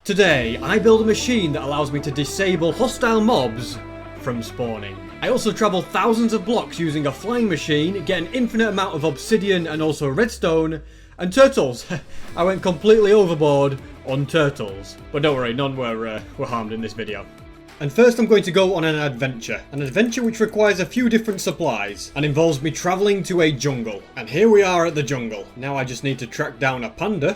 Today, I build a machine that allows me to disable hostile mobs from spawning. I also travel thousands of blocks using a flying machine, get an infinite amount of obsidian and also redstone, and turtles. I went completely overboard on turtles. But don't worry, none were harmed in this video. And first I'm going to go on an adventure which requires a few different supplies and involves me travelling to a jungle. And here we are at the jungle. Now I just need to track down a panda.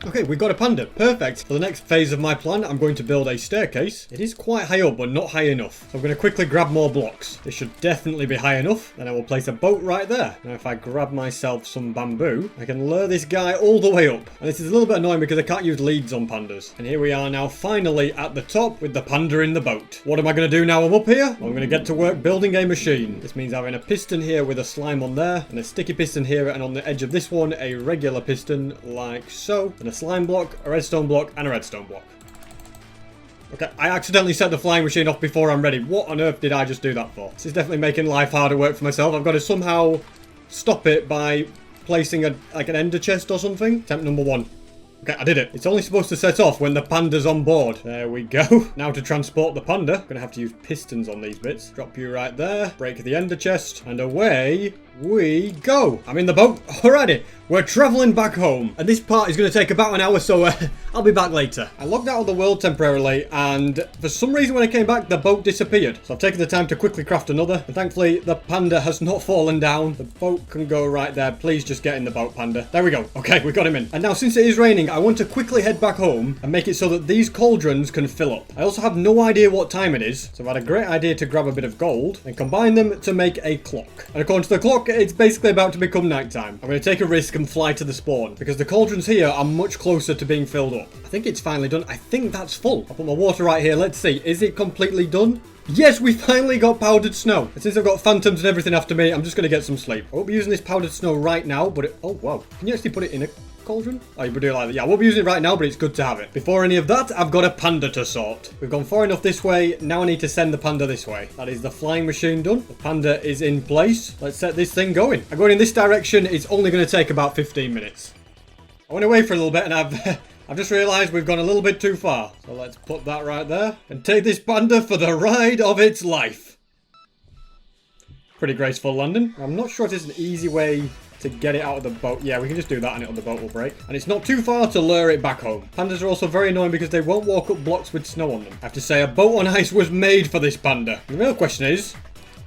Okay, we got a panda. Perfect. For the next phase of my plan, I'm going to build a staircase. It is quite high up, but not high enough. So I'm going to quickly grab more blocks. This should definitely be high enough. Then I will place a boat right there. Now if I grab myself some bamboo, I can lure this guy all the way up. And this is a little bit annoying because I can't use leads on pandas. And here we are now finally at the top with the panda in the boat. What am I going to do now I'm up here? Well, I'm going to get to work building a machine. This means having a piston here with a slime on there, and a sticky piston here, and on the edge of this one, a regular piston like so. And a slime block, a redstone block, and a redstone block. Okay, I accidentally set the flying machine off before I'm ready. What on earth did I just do that for? This is definitely making life harder work for myself. I've got to somehow stop it by placing an ender chest or something. Attempt number 1. Okay, I did it. It's only supposed to set off when the panda's on board. There we go. Now to transport the panda, I'm gonna have to use pistons on these bits. Drop you right there, break the ender chest, and away we go. I'm in the boat. Alrighty, we're traveling back home. And this part is gonna take about an hour, so I'll be back later. I logged out of the world temporarily, and for some reason when I came back, the boat disappeared. So I've taken the time to quickly craft another. And thankfully, the panda has not fallen down. The boat can go right there. Please just get in the boat, panda. There we go. Okay, we got him in. And now since it is raining, I want to quickly head back home and make it so that these cauldrons can fill up. I also have no idea what time it is, so I've had a great idea to grab a bit of gold and combine them to make a clock. And according to the clock, it's basically about to become nighttime. I'm going to take a risk and fly to the spawn because the cauldrons here are much closer to being filled up. I think it's finally done. I think that's full. I'll put my water right here. Let's see. Is it completely done? Yes, we finally got powdered snow. And since I've got phantoms and everything after me, I'm just going to get some sleep. I won't be using this powdered snow right now, but oh, wow. Can you actually put it in a cauldron? Oh, you would do it like that. Yeah, I won't be using it right now, but it's good to have it. Before any of that, I've got a panda to sort. We've gone far enough this way. Now I need to send the panda this way. That is the flying machine done. The panda is in place. Let's set this thing going. I'm going in this direction. It's only going to take about 15 minutes. I went away for a little bit and I've just realised we've gone a little bit too far. So let's put that right there and take this panda for the ride of its life. Pretty graceful landing. I'm not sure if there's an easy way to get it out of the boat. Yeah, we can just do that and the boat will break. And it's not too far to lure it back home. Pandas are also very annoying because they won't walk up blocks with snow on them. I have to say, a boat on ice was made for this panda. The real question is,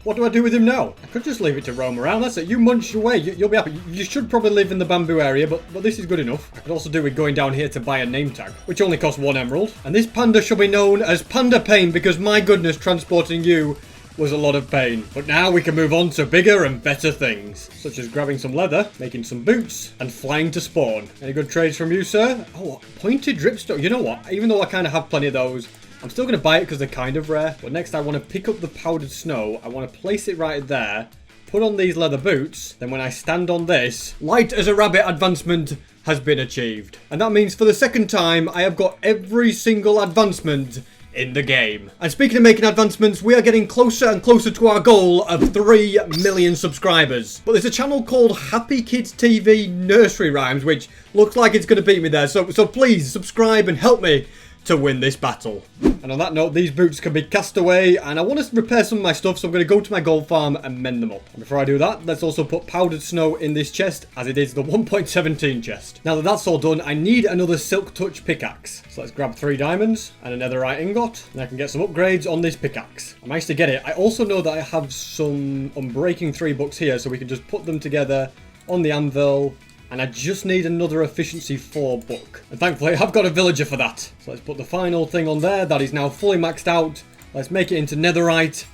what do I do with him now? I could just leave it to roam around. That's it. You munch away. You'll be happy. You should probably live in the bamboo area, but this is good enough. I could also do with going down here to buy a name tag, which only costs 1 emerald. And this panda shall be known as Panda Pain because, my goodness, transporting you was a lot of pain. But now we can move on to bigger and better things, such as grabbing some leather, making some boots, and flying to spawn. Any good trades from you, sir? Oh, pointed dripstone. You know what? Even though I kind of have plenty of those, I'm still going to buy it because they're kind of rare. But next I want to pick up the powdered snow. I want to place it right there, put on these leather boots. Then when I stand on this, light as a rabbit advancement has been achieved. And that means for the second time, I have got every single advancement in the game. And speaking of making advancements, we are getting closer and closer to our goal of 3 million subscribers. But there's a channel called Happy Kids TV Nursery Rhymes, which looks like it's going to beat me there. So please subscribe and help me to win this battle. And on that note, these boots can be cast away, and I want to repair some of my stuff, so I'm going to go to my gold farm and mend them up. And before I do that, let's also put powdered snow in this chest, as it is the 1.17 chest. Now that that's all done, I need another silk touch pickaxe. So let's grab 3 diamonds and a netherite ingot, and I can get some upgrades on this pickaxe. I managed to get it. I also know that I have some Unbreaking 3 books here, so we can just put them together on the anvil. And I just need another efficiency 4 book. And thankfully, I've got a villager for that. So let's put the final thing on there. That is now fully maxed out. Let's make it into netherite.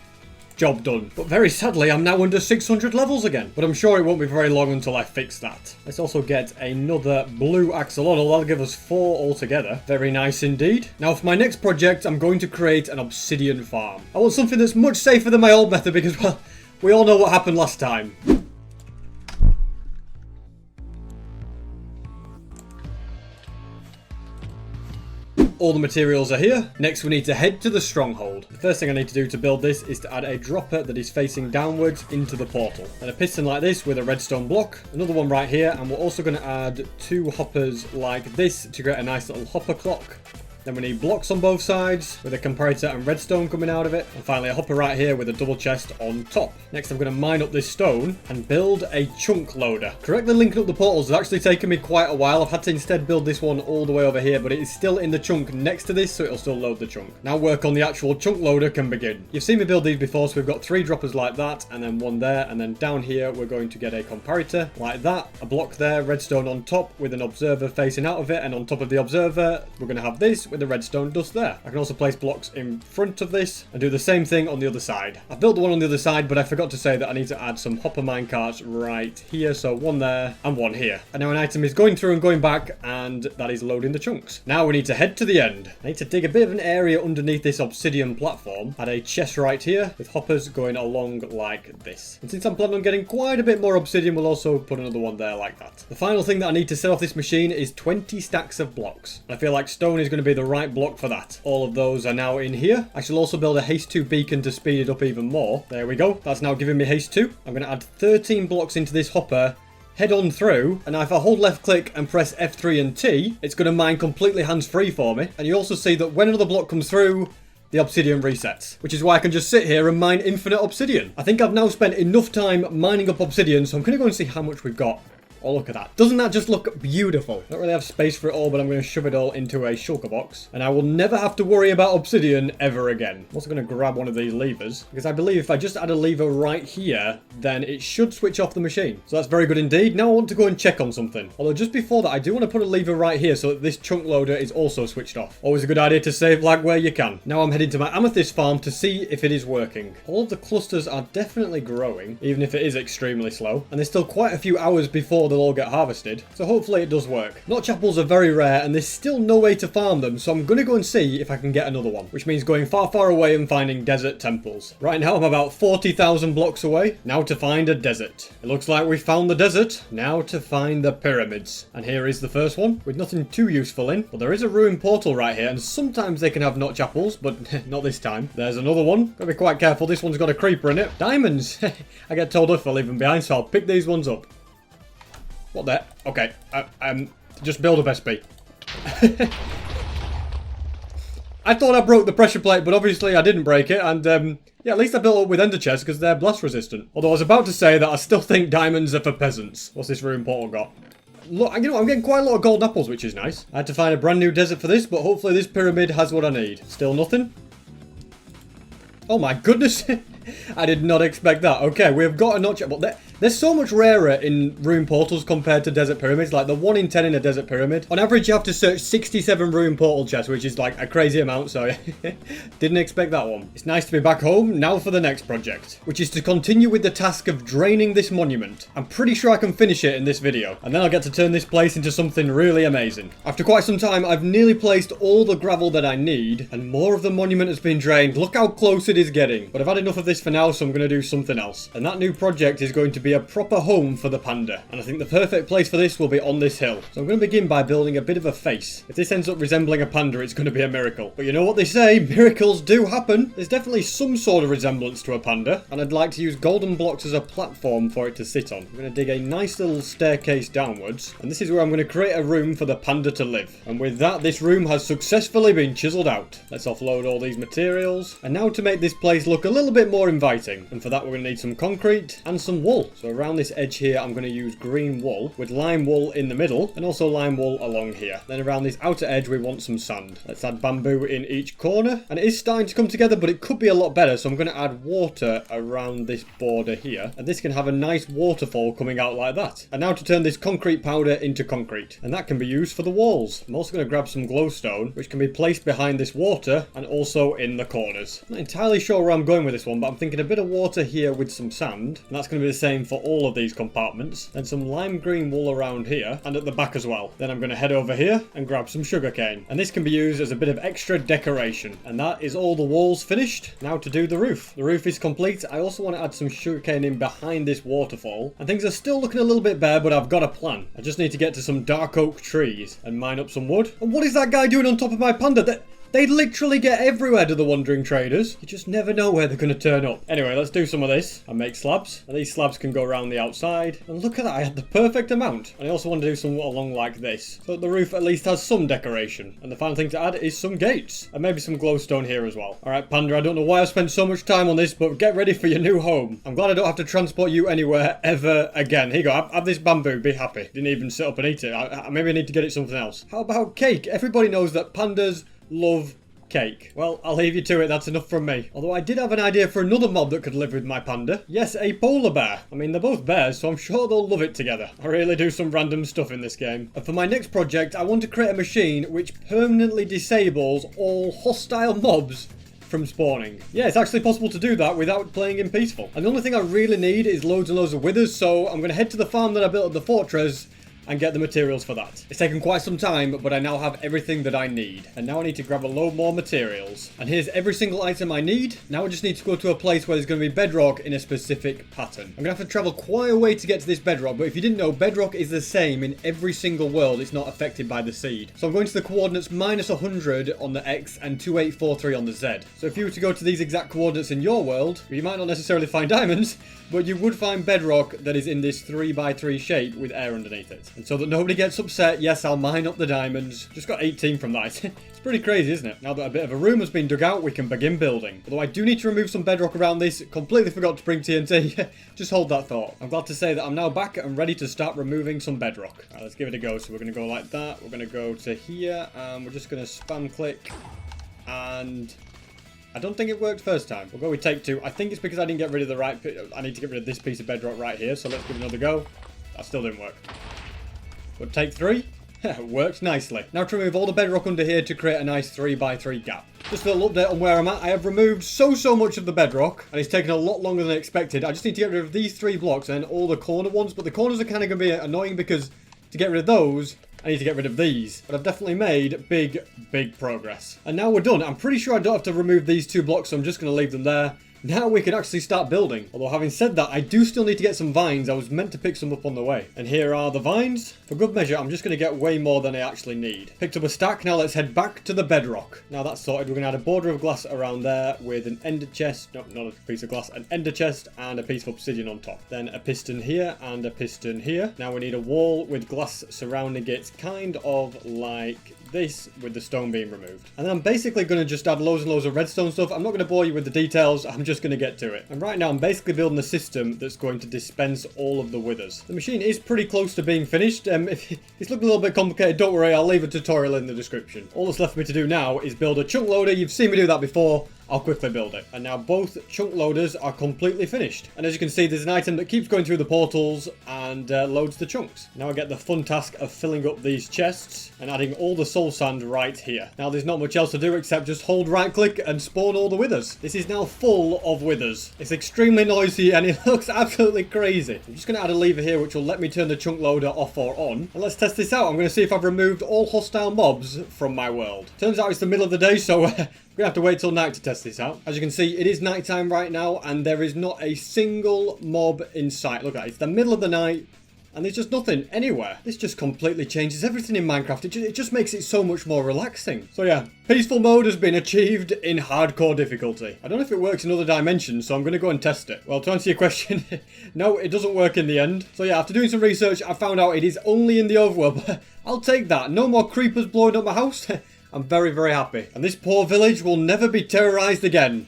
Job done. But very sadly, I'm now under 600 levels again. But I'm sure it won't be very long until I fix that. Let's also get another blue axolotl. That'll give us 4 altogether. Very nice indeed. Now for my next project, I'm going to create an obsidian farm. I want something that's much safer than my old method because, well, we all know what happened last time. All the materials are here. Next we need to head to the stronghold. The first thing I need to do to build this is to add a dropper that is facing downwards into the portal. And a piston like this with a redstone block. Another one right here, and we're also going to add 2 hoppers like this to create a nice little hopper clock. Then we need blocks on both sides with a comparator and redstone coming out of it. And finally a hopper right here with a double chest on top. Next I'm going to mine up this stone and build a chunk loader. Correctly linking up the portals has actually taken me quite a while. I've had to instead build this one all the way over here, but it is still in the chunk next to this, so it'll still load the chunk. Now work on the actual chunk loader can begin. You've seen me build these before, so we've got 3 droppers like that, and then 1 there, and then down here we're going to get a comparator like that, a block there, redstone on top with an observer facing out of it, and on top of the observer we're going to have this with the redstone dust there. I can also place blocks in front of this and do the same thing on the other side. I've built the one on the other side, but I forgot to say that I need to add some hopper minecarts right here, so 1 there and 1 here. And now an item is going through and going back, and that is loading the chunks. Now we need to head to the end. I need to dig a bit of an area underneath this obsidian platform, add a chest right here with hoppers going along like this. And since I'm planning on getting quite a bit more obsidian, we'll also put another one there like that. The final thing that I need to set off this machine is 20 stacks of blocks. I feel like stone is going to be the right block for that. All of those are now in here. I shall also build a Haste 2 beacon to speed it up even more. There we go. That's now giving me Haste 2. I'm going to add 13 blocks into this hopper, head on through, and now if I hold left click and press F3 and T, it's going to mine completely hands-free for me. And you also see that when another block comes through, the obsidian resets, which is why I can just sit here and mine infinite obsidian. I think I've now spent enough time mining up obsidian, so I'm going to go and see how much we've got. Oh, look at that. Doesn't that just look beautiful? Don't really have space for it all, but I'm going to shove it all into a shulker box. And I will never have to worry about obsidian ever again. I'm also going to grab one of these levers, because I believe if I just add a lever right here, then it should switch off the machine. So that's very good indeed. Now I want to go and check on something. Although just before that, I do want to put a lever right here so that this chunk loader is also switched off. Always a good idea to save lag where you can. Now I'm heading to my Amethyst Farm to see if it is working. All of the clusters are definitely growing, even if it is extremely slow. And there's still quite a few hours before they'll all get harvested. So hopefully it does work. Notch apples are very rare and there's still no way to farm them, so I'm going to go and see if I can get another one, which means going far, far away and finding desert temples. Right now I'm about 40,000 blocks away. Now to find a desert. It looks like we found the desert. Now to find the pyramids. And here is the first one, with nothing too useful in, but there is a ruined portal right here, and sometimes they can have notch apples, but not this time. There's another one. Gotta be quite careful, this one's got a creeper in it. Diamonds! I get told off for leaving behind, so I'll pick these ones up. What the? Okay, just build a SP. I thought I broke the pressure plate, but obviously I didn't break it, and yeah, at least I built up with ender chests because they're blast resistant. Although I was about to say that I still think diamonds are for peasants. What's this ruined portal got? Look, you know, I'm getting quite a lot of golden apples, which is nice. I had to find a brand new desert for this, but hopefully this pyramid has what I need. Still nothing? Oh my goodness. I did not expect that. Okay, we've got a notch, but they're so much rarer in ruined portals compared to desert pyramids. Like the 1 in 10 in a desert pyramid. On average, you have to search 67 ruined portal chests, which is like a crazy amount, so didn't expect that one. It's nice to be back home. Now for the next project, which is to continue with the task of draining this monument. I'm pretty sure I can finish it in this video, and then I'll get to turn this place into something really amazing. After quite some time, I've nearly placed all the gravel that I need, and more of the monument has been drained. Look how close it is getting. But I've had enough of this for now, so I'm going to do something else. And that new project is going to be a proper home for the panda. And I think the perfect place for this will be on this hill. So I'm going to begin by building a bit of a face. If this ends up resembling a panda, it's going to be a miracle. But you know what they say, miracles do happen. There's definitely some sort of resemblance to a panda, and I'd like to use golden blocks as a platform for it to sit on. I'm going to dig a nice little staircase downwards, and this is where I'm going to create a room for the panda to live. And with that, this room has successfully been chiseled out. Let's offload all these materials. And now to make this place look a little bit more inviting. And for that we're going to need some concrete and some wool. So around this edge here I'm going to use green wool with lime wool in the middle and also lime wool along here. Then around this outer edge we want some sand. Let's add bamboo in each corner. And it is starting to come together, but it could be a lot better, so I'm going to add water around this border here. And this can have a nice waterfall coming out like that. And now to turn this concrete powder into concrete. And that can be used for the walls. I'm also going to grab some glowstone, which can be placed behind this water and also in the corners. I'm not entirely sure where I'm going with this one, but I'm thinking a bit of water here with some sand, and that's going to be the same for all of these compartments. Then some lime green wool around here and at the back as well. Then I'm going to head over here and grab some sugarcane, and this can be used as a bit of extra decoration. And that is all the walls finished. Now to do the roof. The roof is complete. I also want to add some sugarcane in behind this waterfall, and things are still looking a little bit bare, but I've got a plan. I just need to get to some dark oak trees and mine up some wood. And what is that guy doing on top of my panda? They literally get everywhere, do the wandering traders. You just never know where they're going to turn up. Anyway, let's do some of this and make slabs. And these slabs can go around the outside. And look at that, I had the perfect amount. And I also want to do somewhat along like this, so that the roof at least has some decoration. And the final thing to add is some gates. And maybe some glowstone here as well. Alright, Panda, I don't know why I've spent so much time on this, but get ready for your new home. I'm glad I don't have to transport you anywhere ever again. Here you go, have this bamboo, be happy. Didn't even sit up and eat it. Maybe I need to get it something else. How about cake? Everybody knows that pandas love cake. Well, I'll leave you to it. That's enough from me. Although I did have an idea for another mob that could live with my panda. Yes, a polar bear. I mean, they're both bears, so I'm sure they'll love it together. I really do some random stuff in this game. And for my next project, I want to create a machine which permanently disables all hostile mobs from spawning. Yeah, it's actually possible to do that without playing in peaceful. And the only thing I really need is loads and loads of withers, so I'm going to head to the farm that I built at the fortress and get the materials for that. It's taken quite some time, but I now have everything that I need. And now I need to grab a load more materials. And here's every single item I need. Now I just need to go to a place where there's going to be bedrock in a specific pattern. I'm going to have to travel quite a way to get to this bedrock, but if you didn't know, bedrock is the same in every single world. It's not affected by the seed. So I'm going to the coordinates minus 100 on the X and 2843 on the Z. So if you were to go to these exact coordinates in your world, you might not necessarily find diamonds, but you would find bedrock that is in this 3x3 shape with air underneath it. And so that nobody gets upset, yes, I'll mine up the diamonds. Just got 18 from that. It's pretty crazy, isn't it? Now that a bit of a room has been dug out, we can begin building. Although I do need to remove some bedrock around this. Completely forgot to bring TNT. Just hold that thought. I'm glad to say that I'm now back and ready to start removing some bedrock. Right, let's give it a go. So we're going to go like that. We're going to go to here, and we're just going to spam click. And I don't think it worked first time. We'll go with take two. I think it's because I didn't get rid of the right... I need to get rid of this piece of bedrock right here. So let's give it another go. That still didn't work. But take three. Worked nicely. Now to remove all the bedrock under here to create a nice 3x3 gap. Just a little update on where I'm at. I have removed so much of the bedrock, and it's taken a lot longer than expected. I just need to get rid of these 3 blocks and all the corner ones, but the corners are kind of going to be annoying because to get rid of those, I need to get rid of these. But I've definitely made big progress. And now we're done. I'm pretty sure I don't have to remove these 2 blocks, so I'm just going to leave them there. Now we can actually start building. Although having said that, I do still need to get some vines. I was meant to pick some up on the way. And here are the vines. For good measure, I'm just going to get way more than I actually need. Picked up a stack. Now let's head back to the bedrock. Now that's sorted. We're going to add a border of glass around there with an ender chest. No, not a piece of glass. An ender chest and a piece of obsidian on top. Then a piston here and a piston here. Now we need a wall with glass surrounding it, kind of like this, with the stone being removed. And then I'm basically going to just add loads and loads of redstone stuff. I'm not going to bore you with the details. I'm just going to get to it. And right now I'm basically building a system that's going to dispense all of the withers. The machine is pretty close to being finished. If it's looking a little bit complicated, don't worry, I'll leave a tutorial in the description. All that's left for me to do now is build a chunk loader. You've seen me do that before. I'll quickly build it. And now both chunk loaders are completely finished. And as you can see, there's an item that keeps going through the portals and loads the chunks. Now I get the fun task of filling up these chests and adding all the soul sand right here. Now there's not much else to do except just hold right click and spawn all the withers. This is now full of withers. It's extremely noisy and it looks absolutely crazy. I'm just going to add a lever here which will let me turn the chunk loader off or on. And let's test this out. I'm going to see if I've removed all hostile mobs from my world. Turns out it's the middle of the day, so we're going to have to wait till night to test this out. As you can see, it is night time right now and there is not a single mob in sight. Look at it, it's the middle of the night and there's just nothing anywhere. This just completely changes everything in Minecraft. It just makes it so much more relaxing. So yeah, peaceful mode has been achieved in hardcore difficulty. I don't know if it works in other dimensions, so I'm going to go and test it. Well, to answer your question, no, it doesn't work in the end. So yeah, after doing some research, I found out it is only in the overworld, but I'll take that. No more creepers blowing up my house. I'm very happy. And this poor village will never be terrorized again.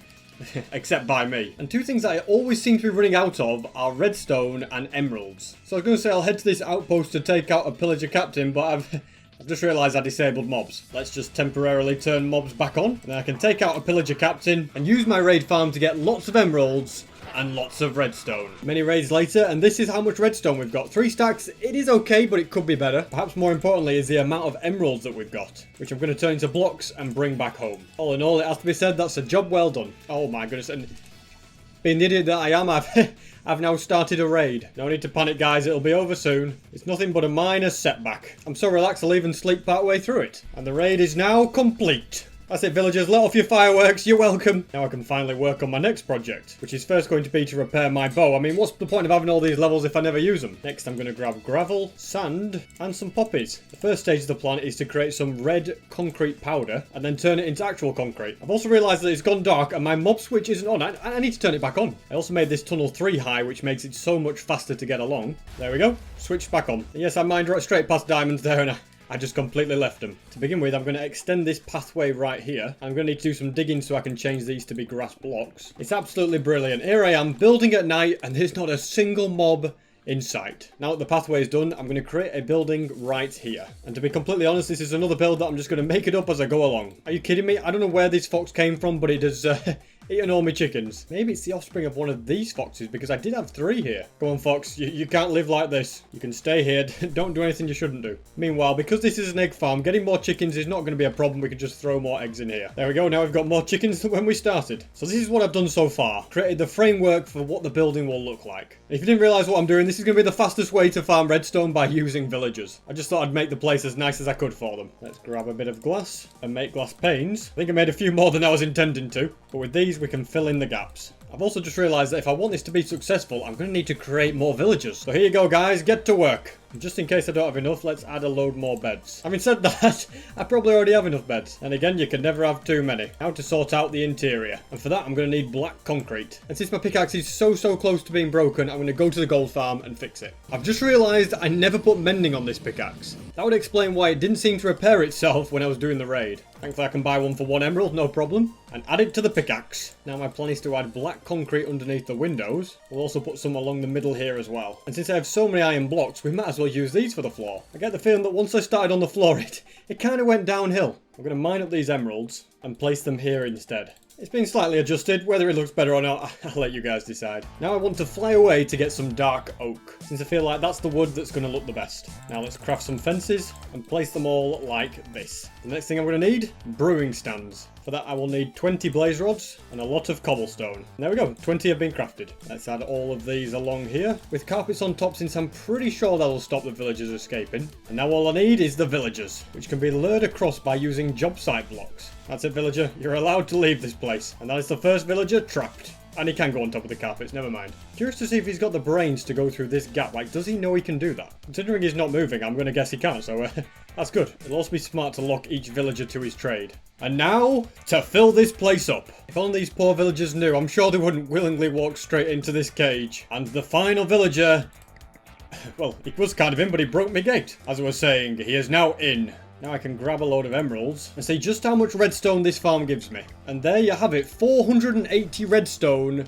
Except by me. And 2 things that I always seem to be running out of are redstone and emeralds. So I was going to say I'll head to this outpost to take out a pillager captain, but I've just realised I disabled mobs. Let's just temporarily turn mobs back on. And then I can take out a pillager captain and use my raid farm to get lots of emeralds and lots of redstone. Many raids later, and this is how much redstone we've got. 3 stacks. It is okay, but it could be better. Perhaps more importantly is the amount of emeralds that we've got, which I'm going to turn into blocks and bring back home. All in all, it has to be said, that's a job well done. Oh my goodness, and being the idiot that I am, I've now started a raid. No need to panic, guys, it'll be over soon. It's nothing but a minor setback. I'm so relaxed I'll even sleep part way through it. And the raid is now complete. That's it, villagers. Let off your fireworks. You're welcome. Now I can finally work on my next project, which is first going to be to repair my bow. I mean, what's the point of having all these levels if I never use them? Next, I'm going to grab gravel, sand, and some poppies. The first stage of the plan is to create some red concrete powder and then turn it into actual concrete. I've also realised that it's gone dark and my mob switch isn't on. I need to turn it back on. I also made this tunnel 3 high, which makes it so much faster to get along. There we go. Switched back on. Yes, I mined right straight past diamonds there, and I just completely left them. To begin with, I'm going to extend this pathway right here. I'm going to need to do some digging so I can change these to be grass blocks. It's absolutely brilliant. Here I am building at night and there's not a single mob in sight. Now that the pathway is done, I'm going to create a building right here. And to be completely honest, this is another build that I'm just going to make it up as I go along. Are you kidding me? I don't know where this fox came from, but it has eaten all my chickens. Maybe it's the offspring of one of these foxes, because I did have 3 here. Come on, fox. You can't live like this. You can stay here. Don't do anything you shouldn't do. Meanwhile, because this is an egg farm, getting more chickens is not going to be a problem. We can just throw more eggs in here. There we go. Now we've got more chickens than when we started. So this is what I've done so far. Created the framework for what the building will look like. If you didn't realise what I'm doing, this is going to be the fastest way to farm redstone by using villagers. I just thought I'd make the place as nice as I could for them. Let's grab a bit of glass and make glass panes. I think I made a few more than I was intending to. But with these, we can fill in the gaps. I've also just realised that if I want this to be successful, I'm going to need to create more villagers. So here you go, guys. Get to work. And just in case I don't have enough, let's add a load more beds. Having said that, I probably already have enough beds. And again, you can never have too many. Now to sort out the interior. And for that, I'm going to need black concrete. And since my pickaxe is so close to being broken, I'm going to go to the gold farm and fix it. I've just realised I never put mending on this pickaxe. That would explain why it didn't seem to repair itself when I was doing the raid. Thankfully, I can buy one for 1 emerald, no problem. And add it to the pickaxe. Now my plan is to add black concrete underneath the windows. We'll also put some along the middle here as well. And since I have so many iron blocks, we might as well use these for the floor. I get the feeling that once I started on the floor, it kind of went downhill. I'm going to mine up these emeralds and place them here instead. It's been slightly adjusted. Whether it looks better or not, I'll let you guys decide. Now I want to fly away to get some dark oak, since I feel like that's the wood that's going to look the best. Now let's craft some fences and place them all like this. The next thing I'm going to need, brewing stands. For that I will need 20 blaze rods and a lot of cobblestone. And there we go, 20 have been crafted. Let's add all of these along here, with carpets on top since I'm pretty sure that'll stop the villagers escaping. And now all I need is the villagers, which can be lured across by using job site blocks. That's it, villager, you're allowed to leave this place. And that is the first villager trapped. And he can go on top of the carpets, never mind. Curious to see if he's got the brains to go through this gap. Like, does he know he can do that? Considering he's not moving, I'm going to guess he can't, so that's good. It'll also be smart to lock each villager to his trade. And now, to fill this place up. If only these poor villagers knew, I'm sure they wouldn't willingly walk straight into this cage. And the final villager... Well, it was kind of in, but he broke my gate. As I was saying, he is now in. Now I can grab a load of emeralds and see just how much redstone this farm gives me. And there you have it, 480 redstone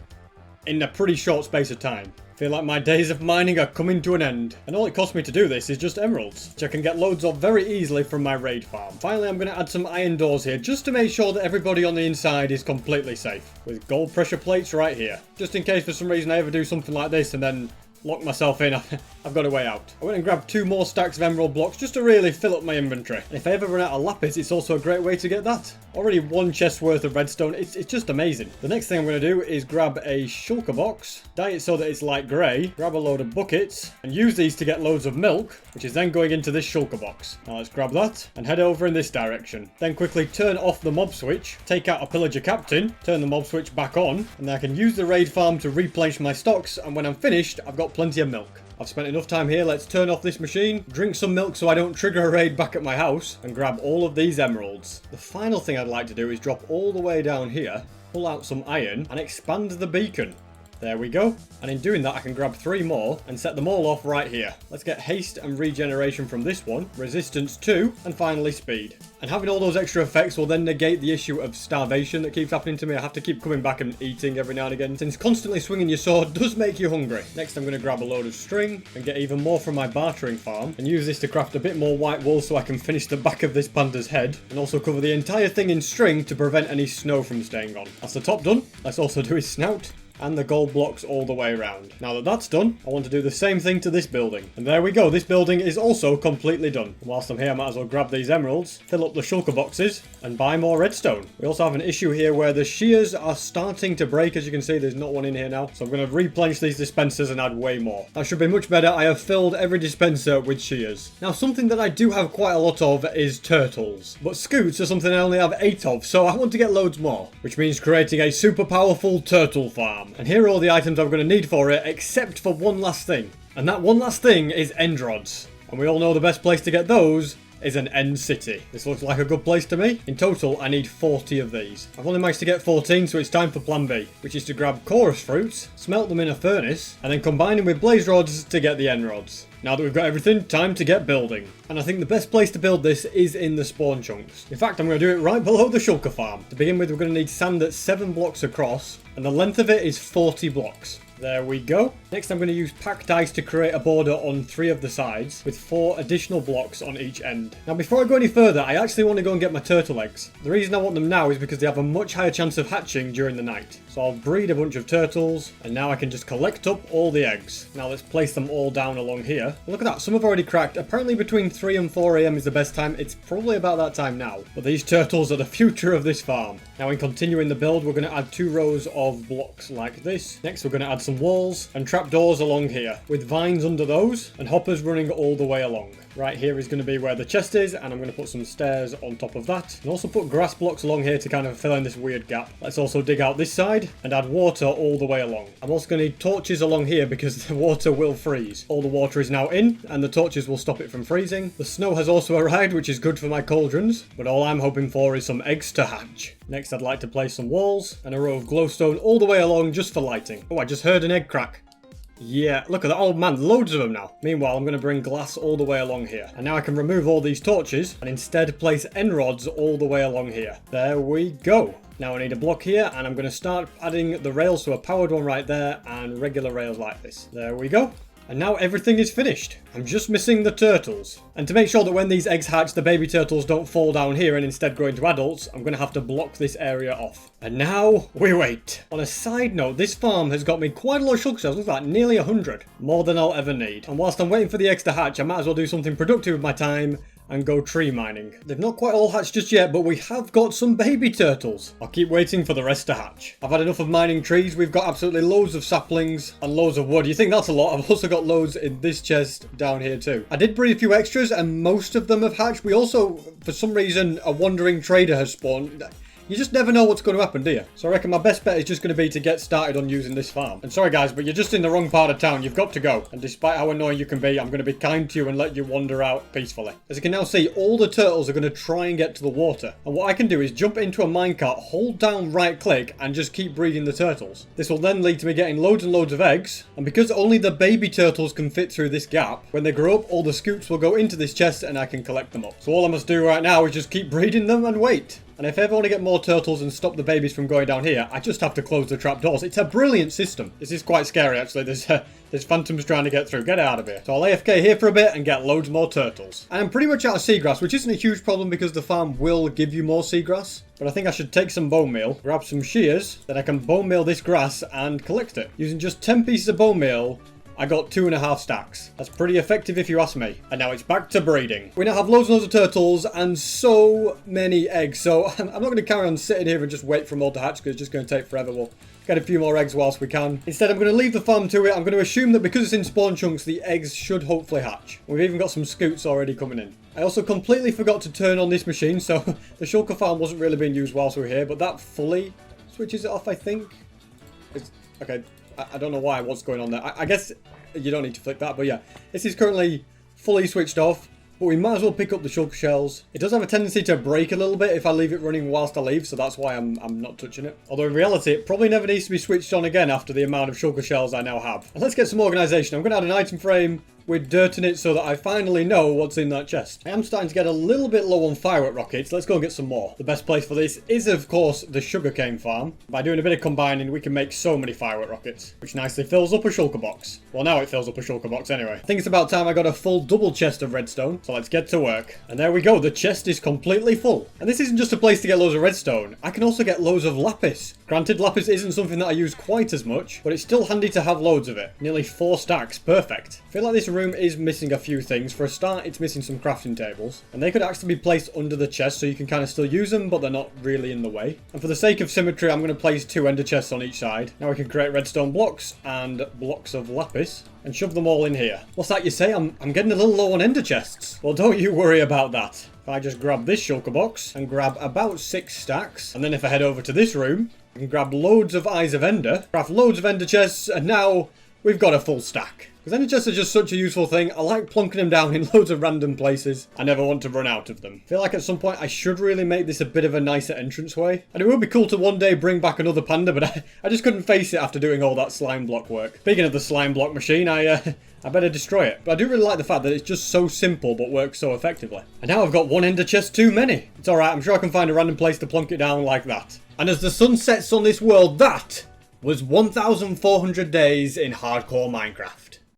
in a pretty short space of time. I feel like my days of mining are coming to an end. And all it cost me to do this is just emeralds, which I can get loads of very easily from my raid farm. Finally, I'm going to add some iron doors here just to make sure that everybody on the inside is completely safe. With gold pressure plates right here. Just in case for some reason I ever do something like this and then lock myself in, I've got a way out. I went and grabbed 2 more stacks of emerald blocks just to really fill up my inventory. And if I ever run out of lapis, it's also a great way to get that. Already 1 chest worth of redstone, it's just amazing. The next thing I'm going to do is grab a shulker box, dye it so that it's light grey, grab a load of buckets, and use these to get loads of milk, which is then going into this shulker box. Now let's grab that, and head over in this direction. Then quickly turn off the mob switch, take out a pillager captain, turn the mob switch back on, and then I can use the raid farm to replenish my stocks, and when I'm finished, I've got plenty of milk. I've spent enough time here, let's turn off this machine, drink some milk so I don't trigger a raid back at my house, and grab all of these emeralds. The final thing I'd like to do is drop all the way down here, pull out some iron, and expand the beacon. There we go. And in doing that, I can grab 3 more and set them all off right here. Let's get haste and regeneration from this one, resistance 2, and finally speed. And having all those extra effects will then negate the issue of starvation that keeps happening to me. I have to keep coming back and eating every now and again, since constantly swinging your sword does make you hungry. Next, I'm going to grab a load of string and get even more from my bartering farm and use this to craft a bit more white wool so I can finish the back of this panda's head and also cover the entire thing in string to prevent any snow from staying on. That's the top done. Let's also do his snout. and the gold blocks all the way around. Now that that's done, I want to do the same thing to this building. And there we go, this building is also completely done. And whilst I'm here, I might as well grab these emeralds, fill up the shulker boxes, and buy more redstone. We also have an issue here where the shears are starting to break. As you can see, there's not one in here now. So I'm going to replenish these dispensers and add way more. That should be much better. I have filled every dispenser with shears. Now, something that I do have quite a lot of is turtles. But scoots are something I only have 8 of, so I want to get loads more. Which means creating a super powerful turtle farm. And here are all the items I'm going to need for it, except for one last thing. And that one last thing is end rods. And we all know the best place to get those is an end city. This looks like a good place to me. In total, I need 40 of these. I've only managed to get 14, so it's time for plan B, which is to grab chorus fruits, smelt them in a furnace, and then combine them with blaze rods to get the end rods. Now that we've got everything, time to get building. And I think the best place to build this is in the spawn chunks. In fact, I'm going to do it right below the shulker farm. To begin with, we're going to need sand that's 7 blocks across, and the length of it is 40 blocks. There we go. Next, I'm going to use packed ice to create a border on 3 of the sides with 4 additional blocks on each end. Now, before I go any further, I actually want to go and get my turtle eggs. The reason I want them now is because they have a much higher chance of hatching during the night. So I'll breed a bunch of turtles, and now I can just collect up all the eggs. Now let's place them all down along here. Look at that, some have already cracked. Apparently between 3 and 4 AM is the best time. It's probably about that time now. But these turtles are the future of this farm. Now in continuing the build, we're going to add 2 rows of blocks like this. Next, we're going to add some walls and trapdoors along here with vines under those and hoppers running all the way along. Right here is going to be where the chest is, and I'm going to put some stairs on top of that. And also put grass blocks along here to kind of fill in this weird gap. Let's also dig out this side and add water all the way along. I'm also going to need torches along here because the water will freeze. All the water is now in, and the torches will stop it from freezing. The snow has also arrived, which is good for my cauldrons, but all I'm hoping for is some eggs to hatch. Next, I'd like to place some walls and a row of glowstone all the way along just for lighting. Oh, I just heard an egg crack. Yeah, look at that. Oh man, loads of them now. Meanwhile, I'm going to bring glass all the way along here. And now I can remove all these torches and instead place end rods all the way along here. There we go. Now I need a block here, and I'm going to start adding the rails, so a powered one right there and regular rails like this. There we go. And now everything is finished. I'm just missing the turtles. And to make sure that when these eggs hatch, the baby turtles don't fall down here and instead grow into adults, I'm going to have to block this area off. And now we wait. On a side note, this farm has got me quite a lot of shulker shells. Look at that, nearly 100. More than I'll ever need. And whilst I'm waiting for the eggs to hatch, I might as well do something productive with my time and go tree mining. They've not quite all hatched just yet, but we have got some baby turtles. I'll keep waiting for the rest to hatch. I've had enough of mining trees. We've got absolutely loads of saplings and loads of wood. You think that's a lot? I've also got loads in this chest down here too. I did breed a few extras and most of them have hatched. We also, for some reason, a wandering trader has spawned. You just never know what's going to happen, do you? So I reckon my best bet is just going to be to get started on using this farm. And sorry guys, but you're just in the wrong part of town. You've got to go. And despite how annoying you can be, I'm going to be kind to you and let you wander out peacefully. As you can now see, all the turtles are going to try and get to the water. And what I can do is jump into a minecart, hold down right click, and just keep breeding the turtles. This will then lead to me getting loads and loads of eggs. And because only the baby turtles can fit through this gap, when they grow up, all the scoops will go into this chest and I can collect them up. So all I must do right now is just keep breeding them and wait. And if I ever want to get more turtles and stop the babies from going down here, I just have to close the trapdoors. It's a brilliant system. This is quite scary, actually. There's phantoms trying to get through. Get out of here. So I'll AFK here for a bit and get loads more turtles. And I'm pretty much out of seagrass, which isn't a huge problem because the farm will give you more seagrass. But I think I should take some bone meal, grab some shears, then I can bone meal this grass and collect it. Using just 10 pieces of bone meal, I got 2.5 stacks. That's pretty effective if you ask me. And now it's back to breeding. We now have loads and loads of turtles and so many eggs. So I'm not going to carry on sitting here and just wait for them all to hatch because it's just going to take forever. We'll get a few more eggs whilst we can. Instead, I'm going to leave the farm to it. I'm going to assume that because it's in spawn chunks, the eggs should hopefully hatch. We've even got some scoots already coming in. I also completely forgot to turn on this machine, so the shulker farm wasn't really being used whilst we were here, but that fully switches it off, I think. Okay. I don't know what's going on there. I guess you don't need to flick that, but yeah. This is currently fully switched off, but we might as well pick up the shulker shells. It does have a tendency to break a little bit if I leave it running whilst I leave, so that's why I'm not touching it. Although in reality, it probably never needs to be switched on again after the amount of shulker shells I now have. And let's get some organisation. I'm going to add an item frame with dirt in it so that I finally know what's in that chest. I am starting to get a little bit low on firework rockets. Let's go and get some more. The best place for this is, of course, the sugarcane farm. By doing a bit of combining, we can make so many firework rockets, which nicely fills up a shulker box. Well, now it fills up a shulker box anyway. I think it's about time I got a full double chest of redstone, so let's get to work. And there we go, the chest is completely full. And this isn't just a place to get loads of redstone. I can also get loads of lapis. Granted, lapis isn't something that I use quite as much, but it's still handy to have loads of it. Nearly 4 stacks, perfect. I feel like this room is missing a few things. For a start, it's missing some crafting tables, and they could actually be placed under the chest so you can kind of still use them, but they're not really in the way. And for the sake of symmetry, I'm going to place 2 ender chests on each side. Now we can create redstone blocks and blocks of lapis and shove them all in here. What's that you say? I'm getting a little low on ender chests. Well, don't you worry about that. If I just grab this shulker box and grab about 6 stacks, and then if I head over to this room, I can grab loads of Eyes of Ender, craft loads of ender chests, and now we've got a full stack. Because ender chests are just such a useful thing. I like plonking them down in loads of random places. I never want to run out of them. I feel like at some point I should really make this a bit of a nicer entranceway. And it would be cool to one day bring back another panda, but I just couldn't face it after doing all that slime block work. Speaking of the slime block machine, I better destroy it. But I do really like the fact that it's just so simple but works so effectively. And now I've got 1 ender chest too many. It's alright, I'm sure I can find a random place to plonk it down like that. And as the sun sets on this world, that was 1,400 days in hardcore Minecraft.